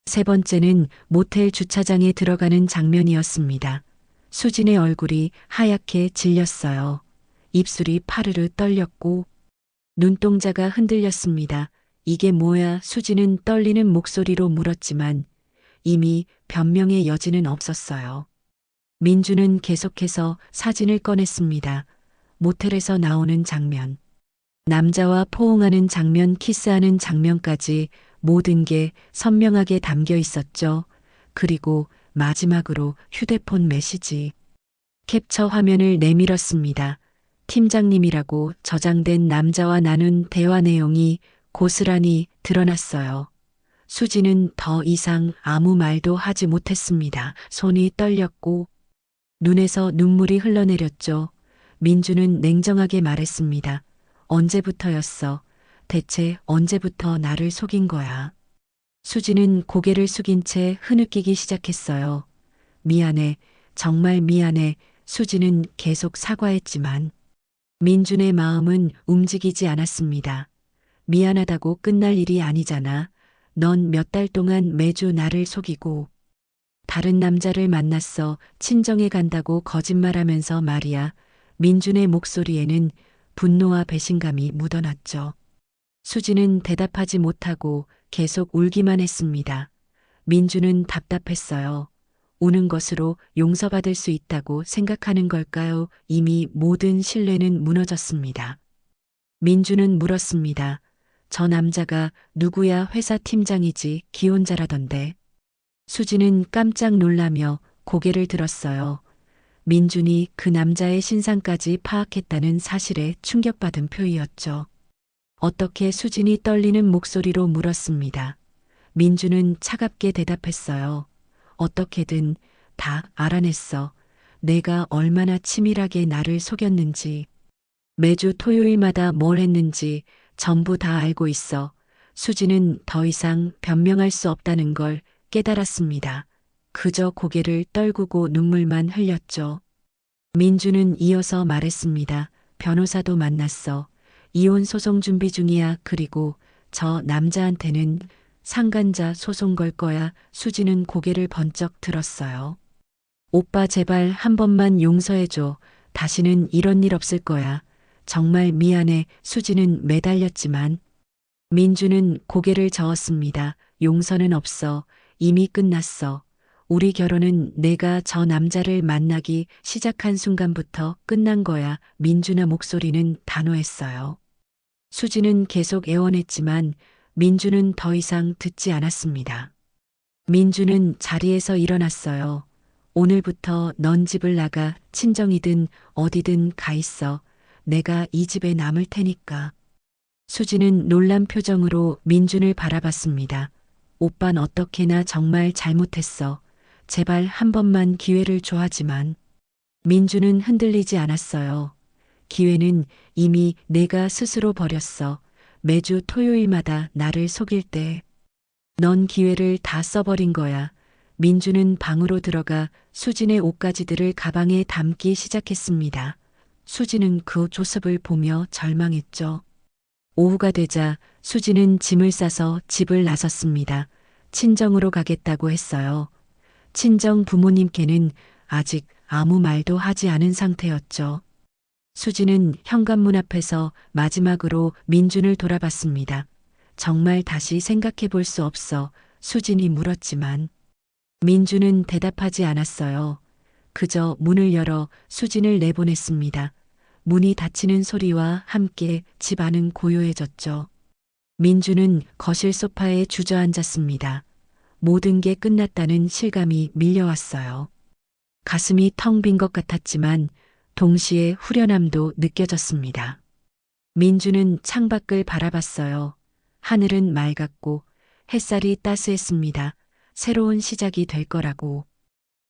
세 번째는 모텔 주차장에 들어가는 장면이었습니다. 수진의 얼굴이 하얗게 질렸어요. 입술이 파르르 떨렸고 눈동자가 흔들렸습니다. 이게 뭐야? 수진은 떨리는 목소리로 물었지만 이미 변명의 여지는 없었어요. 민주는 계속해서 사진을 꺼냈습니다. 모텔에서 나오는 장면, 남자와 포옹하는 장면, 키스하는 장면까지 모든 게 선명하게 담겨 있었죠. 그리고 마지막으로 휴대폰 메시지. 캡처 화면을 내밀었습니다. 팀장님이라고 저장된 남자와 나눈 대화 내용이 고스란히 드러났어요. 수지는 더 이상 아무 말도 하지 못했습니다. 손이 떨렸고 눈에서 눈물이 흘러내렸죠. 민주는 냉정하게 말했습니다. 언제부터였어? 대체 언제부터 나를 속인 거야? 수지는 고개를 숙인 채 흐느끼기 시작했어요. 미안해, 정말 미안해. 수진은 계속 사과했지만 민준의 마음은 움직이지 않았습니다. 미안하다고 끝날 일이 아니잖아. 넌 몇 달 동안 매주 나를 속이고 다른 남자를 만났어. 친정에 간다고 거짓말하면서 말이야. 민준의 목소리에는 분노와 배신감이 묻어났죠. 수지는 대답하지 못하고 계속 울기만 했습니다. 민준은 답답했어요. 우는 것으로 용서받을 수 있다고 생각하는 걸까요? 이미 모든 신뢰는 무너졌습니다. 민준은 물었습니다. 저 남자가 누구야? 회사 팀장이지 기혼자라던데. 수지는 깜짝 놀라며 고개를 들었어요. 민준이 그 남자의 신상까지 파악했다는 사실에 충격받은 표이었죠. 어떻게? 수진이 떨리는 목소리로 물었습니다. 민준은 차갑게 대답했어요. 어떻게든 다 알아냈어. 내가 얼마나 치밀하게 나를 속였는지, 매주 토요일마다 뭘 했는지 전부 다 알고 있어. 수지는 더 이상 변명할 수 없다는 걸 깨달았습니다. 그저 고개를 떨구고 눈물만 흘렸죠. 민주는 이어서 말했습니다. 변호사도 만났어. 이혼 소송 준비 중이야. 그리고 저 남자한테는 상간자 소송 걸 거야. 수지는 고개를 번쩍 들었어요. 오빠 제발 한 번만 용서해줘. 다시는 이런 일 없을 거야. 정말 미안해. 수지는 매달렸지만 민주는 고개를 저었습니다. 용서는 없어. 이미 끝났어. 우리 결혼은 내가 저 남자를 만나기 시작한 순간부터 끝난 거야. 민준의 목소리는 단호했어요. 수지는 계속 애원했지만 민주는 더 이상 듣지 않았습니다. 민주는 자리에서 일어났어요. 오늘부터 넌 집을 나가. 친정이든 어디든 가 있어. 내가 이 집에 남을 테니까. 수지는 놀란 표정으로 민준을 바라봤습니다. 오빤 어떻게 나 정말 잘못했어. 제발 한 번만 기회를 줘. 하지만 민준은 흔들리지 않았어요. 기회는 이미 내가 스스로 버렸어. 매주 토요일마다 나를 속일 때 넌 기회를 다 써버린 거야. 민준은 방으로 들어가 수진의 옷가지들을 가방에 담기 시작했습니다. 수진은 그 조습을 보며 절망했죠. 오후가 되자 수진은 짐을 싸서 집을 나섰습니다. 친정으로 가겠다고 했어요. 친정 부모님께는 아직 아무 말도 하지 않은 상태였죠. 수진은 현관문 앞에서 마지막으로 민준을 돌아봤습니다. 정말 다시 생각해 볼 수 없어. 수진이 물었지만 민준은 대답하지 않았어요. 그저 문을 열어 수진을 내보냈습니다. 문이 닫히는 소리와 함께 집 안은 고요해졌죠. 민준은 거실 소파에 주저앉았습니다. 모든 게 끝났다는 실감이 밀려왔어요. 가슴이 텅 빈 것 같았지만 동시에 후련함도 느껴졌습니다. 민준은 창밖을 바라봤어요. 하늘은 맑았고 햇살이 따스했습니다. 새로운 시작이 될 거라고.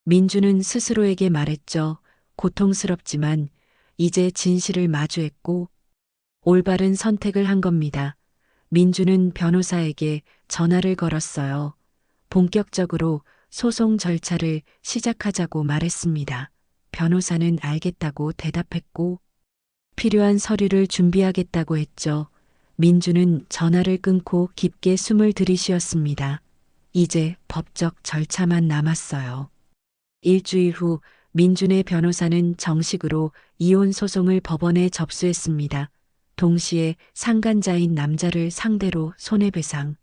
민준은 스스로에게 말했죠. 고통스럽지만 이제 진실을 마주했고 올바른 선택을 한 겁니다. 민준은 변호사에게 전화를 걸었어요. 본격적으로 소송 절차를 시작하자고 말했습니다. 변호사는 알겠다고 대답했고 필요한 서류를 준비하겠다고 했죠. 민준은 전화를 끊고 깊게 숨을 들이쉬었습니다. 이제 법적 절차만 남았어요. 일주일 후 민준의 변호사는 정식으로 이혼 소송을 법원에 접수했습니다. 동시에 상간자인 남자를 상대로 손해배상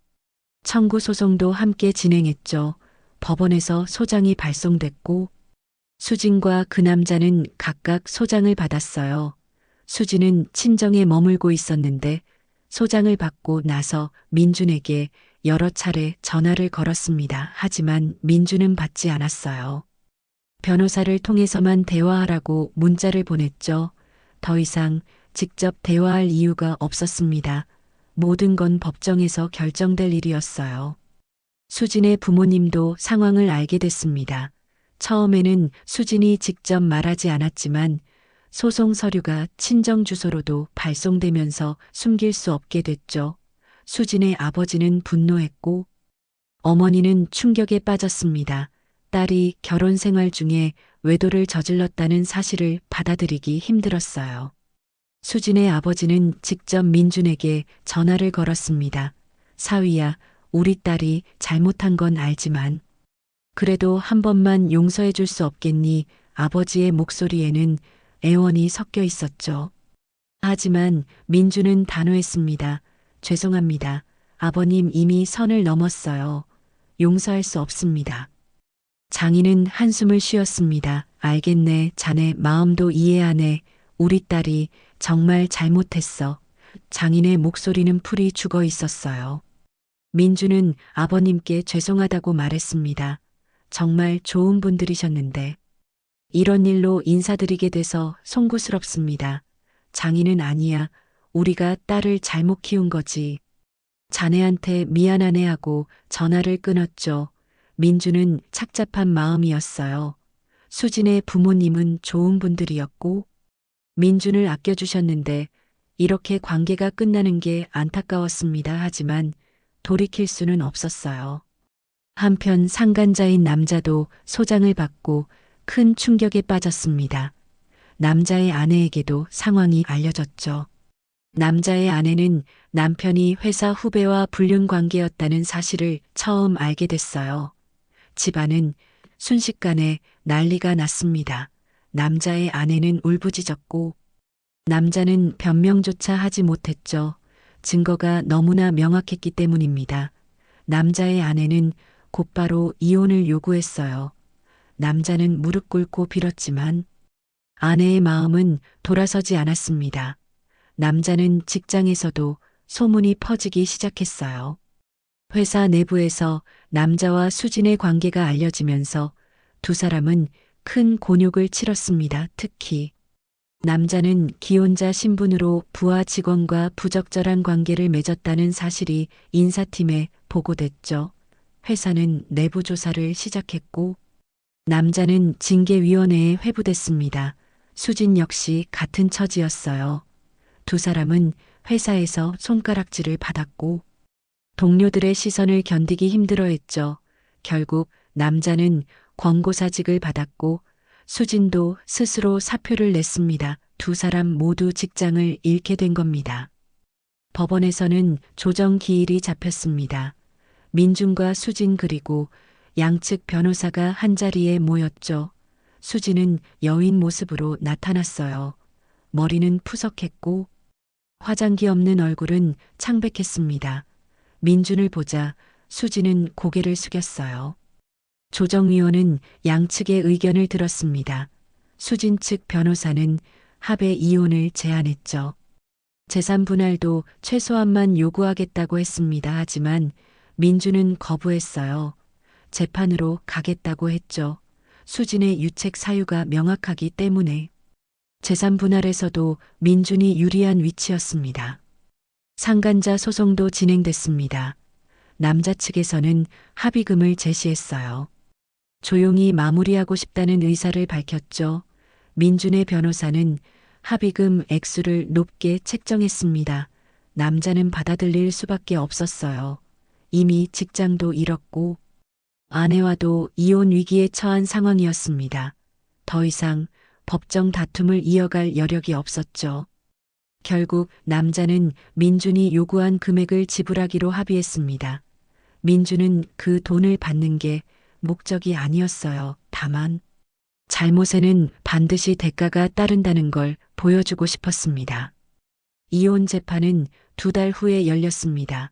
청구 소송도 함께 진행했죠. 법원에서 소장이 발송됐고 수진과 그 남자는 각각 소장을 받았어요. 수진은 친정에 머물고 있었는데 소장을 받고 나서 민준에게 여러 차례 전화를 걸었습니다. 하지만 민준은 받지 않았어요. 변호사를 통해서만 대화하라고 문자를 보냈죠. 더 이상 직접 대화할 이유가 없었습니다. 모든 건 법정에서 결정될 일이었어요. 수진의 부모님도 상황을 알게 됐습니다. 처음에는 수진이 직접 말하지 않았지만 소송 서류가 친정 주소로도 발송되면서 숨길 수 없게 됐죠. 수진의 아버지는 분노했고 어머니는 충격에 빠졌습니다. 딸이 결혼 생활 중에 외도를 저질렀다는 사실을 받아들이기 힘들었어요. 수진의 아버지는 직접 민준에게 전화를 걸었습니다. 사위야, 우리 딸이 잘못한 건 알지만 그래도 한 번만 용서해 줄 수 없겠니? 아버지의 목소리에는 애원이 섞여 있었죠. 하지만 민주는 단호했습니다. 죄송합니다. 아버님 이미 선을 넘었어요. 용서할 수 없습니다. 장인은 한숨을 쉬었습니다. 알겠네. 자네 마음도 이해하네. 우리 딸이 정말 잘못했어. 장인의 목소리는 풀이 죽어 있었어요. 민주는 아버님께 죄송하다고 말했습니다. 정말 좋은 분들이셨는데 이런 일로 인사드리게 돼서 송구스럽습니다. 장인은 아니야. 우리가 딸을 잘못 키운 거지. 자네한테 미안하네 하고 전화를 끊었죠. 민주는 착잡한 마음이었어요. 수진의 부모님은 좋은 분들이었고 민준을 아껴주셨는데 이렇게 관계가 끝나는 게 안타까웠습니다. 하지만 돌이킬 수는 없었어요. 한편 상간자인 남자도 소장을 받고 큰 충격에 빠졌습니다. 남자의 아내에게도 상황이 알려졌죠. 남자의 아내는 남편이 회사 후배와 불륜 관계였다는 사실을 처음 알게 됐어요. 집안은 순식간에 난리가 났습니다. 남자의 아내는 울부짖었고 남자는 변명조차 하지 못했죠. 증거가 너무나 명확했기 때문입니다. 남자의 아내는 곧바로 이혼을 요구했어요. 남자는 무릎 꿇고 빌었지만 아내의 마음은 돌아서지 않았습니다. 남자는 직장에서도 소문이 퍼지기 시작했어요. 회사 내부에서 남자와 수진의 관계가 알려지면서 두 사람은 큰 곤욕을 치렀습니다. 특히 남자는 기혼자 신분으로 부하 직원과 부적절한 관계를 맺었다는 사실이 인사팀에 보고됐죠. 회사는 내부 조사를 시작했고 남자는 징계위원회에 회부됐습니다. 수진 역시 같은 처지였어요. 두 사람은 회사에서 손가락질을 받았고 동료들의 시선을 견디기 힘들어했죠. 결국 남자는 권고사직을 받았고 수진도 스스로 사표를 냈습니다. 두 사람 모두 직장을 잃게 된 겁니다. 법원에서는 조정 기일이 잡혔습니다. 민준과 수진 그리고 양측 변호사가 한자리에 모였죠. 수진은 여인 모습으로 나타났어요. 머리는 푸석했고 화장기 없는 얼굴은 창백했습니다. 민준을 보자 수진은 고개를 숙였어요. 조정위원은 양측의 의견을 들었습니다. 수진 측 변호사는 합의 이혼을 제안했죠. 재산 분할도 최소한만 요구하겠다고 했습니다. 하지만 민준은 거부했어요. 재판으로 가겠다고 했죠. 수진의 유책 사유가 명확하기 때문에 재산 분할에서도 민준이 유리한 위치였습니다. 상간자 소송도 진행됐습니다. 남자 측에서는 합의금을 제시했어요. 조용히 마무리하고 싶다는 의사를 밝혔죠. 민준의 변호사는 합의금 액수를 높게 책정했습니다. 남자는 받아들일 수밖에 없었어요. 이미 직장도 잃었고 아내와도 이혼 위기에 처한 상황이었습니다. 더 이상 법정 다툼을 이어갈 여력이 없었죠. 결국 남자는 민준이 요구한 금액을 지불하기로 합의했습니다. 민준은 그 돈을 받는 게 목적이 아니었어요. 다만 잘못에는 반드시 대가가 따른다는 걸 보여주고 싶었습니다. 이혼 재판은 2달 후에 열렸습니다.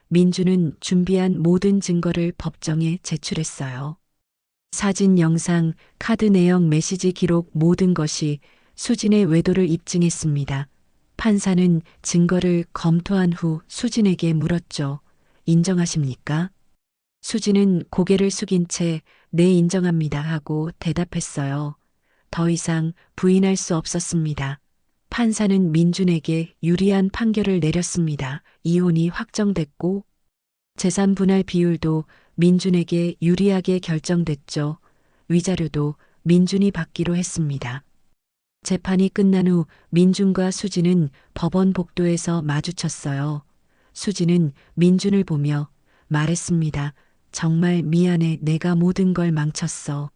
민준은 준비한 모든 증거를 법정에 제출했어요. 사진, 영상, 카드 내역, 메시지 기록 모든 것이 수진의 외도를 입증했습니다. 판사는 증거를 검토한 후 수진에게 물었죠. 인정하십니까? 수진은 고개를 숙인 채 네, 인정합니다 하고 대답했어요. 더 이상 부인할 수 없었습니다. 판사는 민준에게 유리한 판결을 내렸습니다. 이혼이 확정됐고 재산 분할 비율도 민준에게 유리하게 결정됐죠. 위자료도 민준이 받기로 했습니다. 재판이 끝난 후 민준과 수진은 법원 복도에서 마주쳤어요. 수진은 민준을 보며 말했습니다. 정말 미안해. 내가 모든 걸 망쳤어.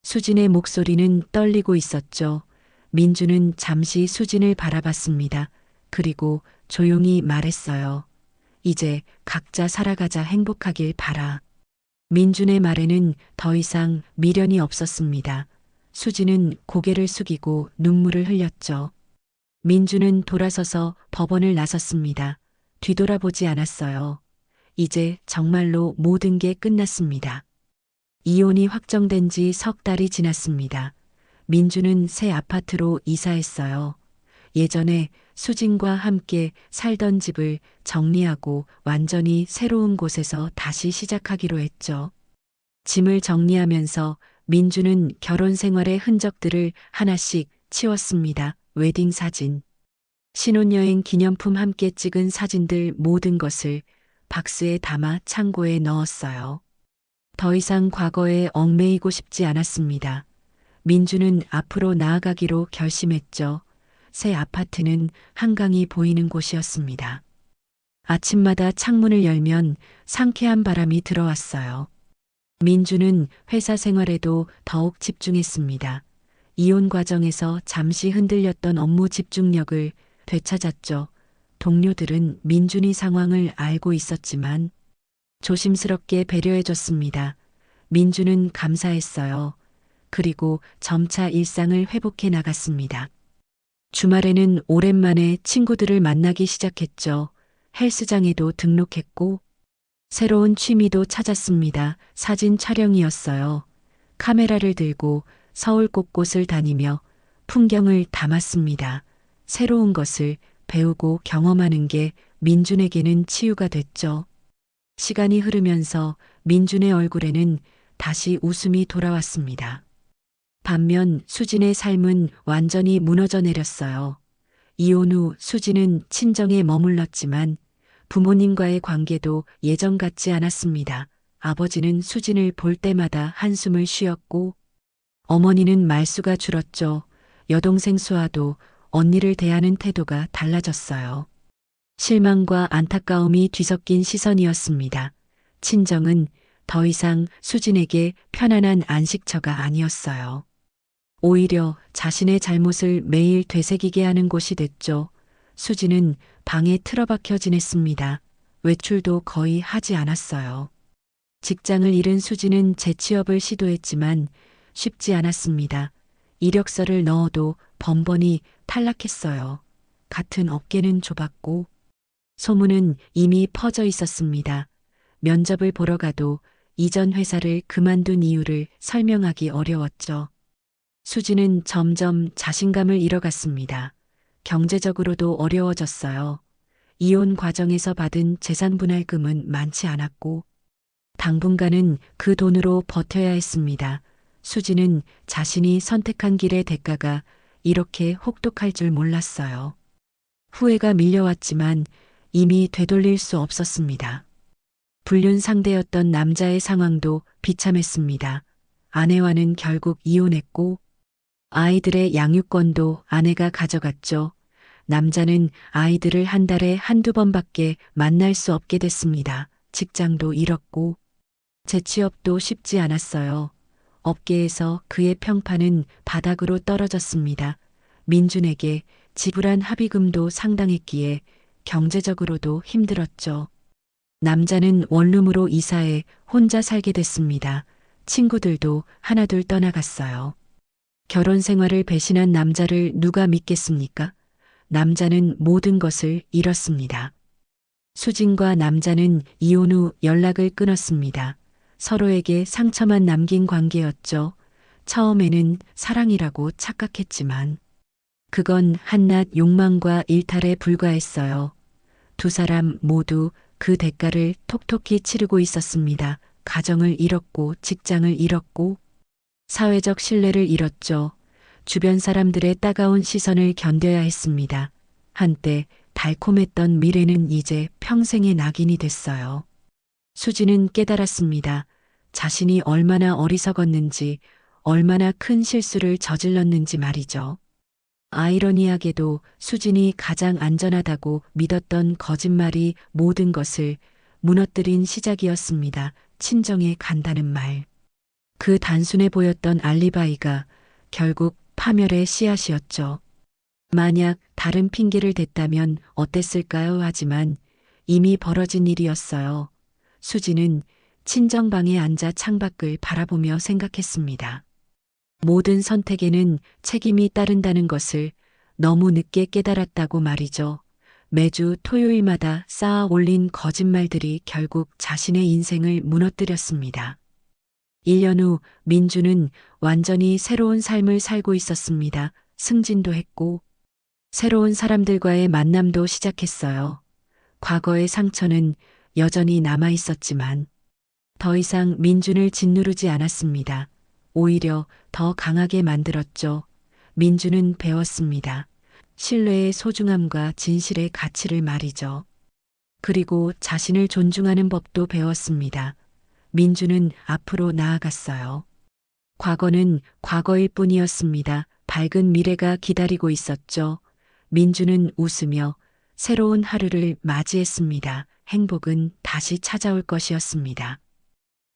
수진의 목소리는 떨리고 있었죠. 민주는 잠시 수진을 바라봤습니다. 그리고 조용히 말했어요. 이제 각자 살아가자. 행복하길 바라. 민준의 말에는 더 이상 미련이 없었습니다. 수진은 고개를 숙이고 눈물을 흘렸죠. 민주는 돌아서서 법원을 나섰습니다. 뒤돌아보지 않았어요. 이제 정말로 모든 게 끝났습니다. 이혼이 확정된 지 석 달이 지났습니다. 민주는 새 아파트로 이사했어요. 예전에 수진과 함께 살던 집을 정리하고 완전히 새로운 곳에서 다시 시작하기로 했죠. 짐을 정리하면서 민주는 결혼 생활의 흔적들을 하나씩 치웠습니다. 웨딩 사진, 신혼여행 기념품 함께 찍은 사진들 모든 것을 박스에 담아 창고에 넣었어요. 더 이상 과거에 얽매이고 싶지 않았습니다. 민주는 앞으로 나아가기로 결심했죠. 새 아파트는 한강이 보이는 곳이었습니다. 아침마다 창문을 열면 상쾌한 바람이 들어왔어요. 민주는 회사 생활에도 더욱 집중했습니다. 이혼 과정에서 잠시 흔들렸던 업무 집중력을 되찾았죠. 동료들은 민준이 상황을 알고 있었지만 조심스럽게 배려해줬습니다. 민주는 감사했어요. 그리고 점차 일상을 회복해 나갔습니다. 주말에는 오랜만에 친구들을 만나기 시작했죠. 헬스장에도 등록했고 새로운 취미도 찾았습니다. 사진 촬영이었어요. 카메라를 들고 서울 곳곳을 다니며 풍경을 담았습니다. 새로운 것을 배우고 경험하는 게 민준에게는 치유가 됐죠. 시간이 흐르면서 민준의 얼굴에는 다시 웃음이 돌아왔습니다. 반면 수진의 삶은 완전히 무너져 내렸어요. 이혼 후 수진은 친정에 머물렀지만 부모님과의 관계도 예전 같지 않았습니다. 아버지는 수진을 볼 때마다 한숨을 쉬었고 어머니는 말수가 줄었죠. 여동생 수아도 언니를 대하는 태도가 달라졌어요. 실망과 안타까움이 뒤섞인 시선이었습니다. 친정은 더 이상 수진에게 편안한 안식처가 아니었어요. 오히려 자신의 잘못을 매일 되새기게 하는 곳이 됐죠. 수진은 방에 틀어박혀 지냈습니다. 외출도 거의 하지 않았어요. 직장을 잃은 수진은 재취업을 시도했지만 쉽지 않았습니다. 이력서를 넣어도 번번이 탈락했어요. 같은 업계는 좁았고 소문은 이미 퍼져 있었습니다. 면접을 보러 가도 이전 회사를 그만둔 이유를 설명하기 어려웠죠. 수진은 점점 자신감을 잃어갔습니다. 경제적으로도 어려워졌어요. 이혼 과정에서 받은 재산 분할금은 많지 않았고 당분간은 그 돈으로 버텨야 했습니다. 수진은 자신이 선택한 길의 대가가 이렇게 혹독할 줄 몰랐어요. 후회가 밀려왔지만 이미 되돌릴 수 없었습니다. 불륜 상대였던 남자의 상황도 비참했습니다. 아내와는 결국 이혼했고 아이들의 양육권도 아내가 가져갔죠. 남자는 아이들을 한 달에 한두 번밖에 만날 수 없게 됐습니다. 직장도 잃었고 재취업도 쉽지 않았어요. 업계에서 그의 평판은 바닥으로 떨어졌습니다. 민준에게 지불한 합의금도 상당했기에 경제적으로도 힘들었죠. 남자는 원룸으로 이사해 혼자 살게 됐습니다. 친구들도 하나둘 떠나갔어요. 결혼 생활을 배신한 남자를 누가 믿겠습니까? 남자는 모든 것을 잃었습니다. 수진과 남자는 이혼 후 연락을 끊었습니다. 서로에게 상처만 남긴 관계였죠. 처음에는 사랑이라고 착각했지만 그건 한낱 욕망과 일탈에 불과했어요. 두 사람 모두 그 대가를 톡톡히 치르고 있었습니다. 가정을 잃었고 직장을 잃었고 사회적 신뢰를 잃었죠. 주변 사람들의 따가운 시선을 견뎌야 했습니다. 한때 달콤했던 미래는 이제 평생의 낙인이 됐어요. 수지는 깨달았습니다. 자신이 얼마나 어리석었는지, 얼마나 큰 실수를 저질렀는지 말이죠. 아이러니하게도 수진이 가장 안전하다고 믿었던 거짓말이 모든 것을 무너뜨린 시작이었습니다. 친정에 간다는 말. 그 단순해 보였던 알리바이가 결국 파멸의 씨앗이었죠. 만약 다른 핑계를 댔다면 어땠을까요? 하지만 이미 벌어진 일이었어요. 수지는 친정방에 앉아 창밖을 바라보며 생각했습니다. 모든 선택에는 책임이 따른다는 것을 너무 늦게 깨달았다고 말이죠. 매주 토요일마다 쌓아 올린 거짓말들이 결국 자신의 인생을 무너뜨렸습니다. 1년 후 민주는 완전히 새로운 삶을 살고 있었습니다. 승진도 했고 새로운 사람들과의 만남도 시작했어요. 과거의 상처는 여전히 남아 있었지만 더 이상 민준을 짓누르지 않았습니다. 오히려 더 강하게 만들었죠. 민주는 배웠습니다. 신뢰의 소중함과 진실의 가치를 말이죠. 그리고 자신을 존중하는 법도 배웠습니다. 민주는 앞으로 나아갔어요. 과거는 과거일 뿐이었습니다. 밝은 미래가 기다리고 있었죠. 민주는 웃으며 새로운 하루를 맞이했습니다. 행복은 다시 찾아올 것이었습니다.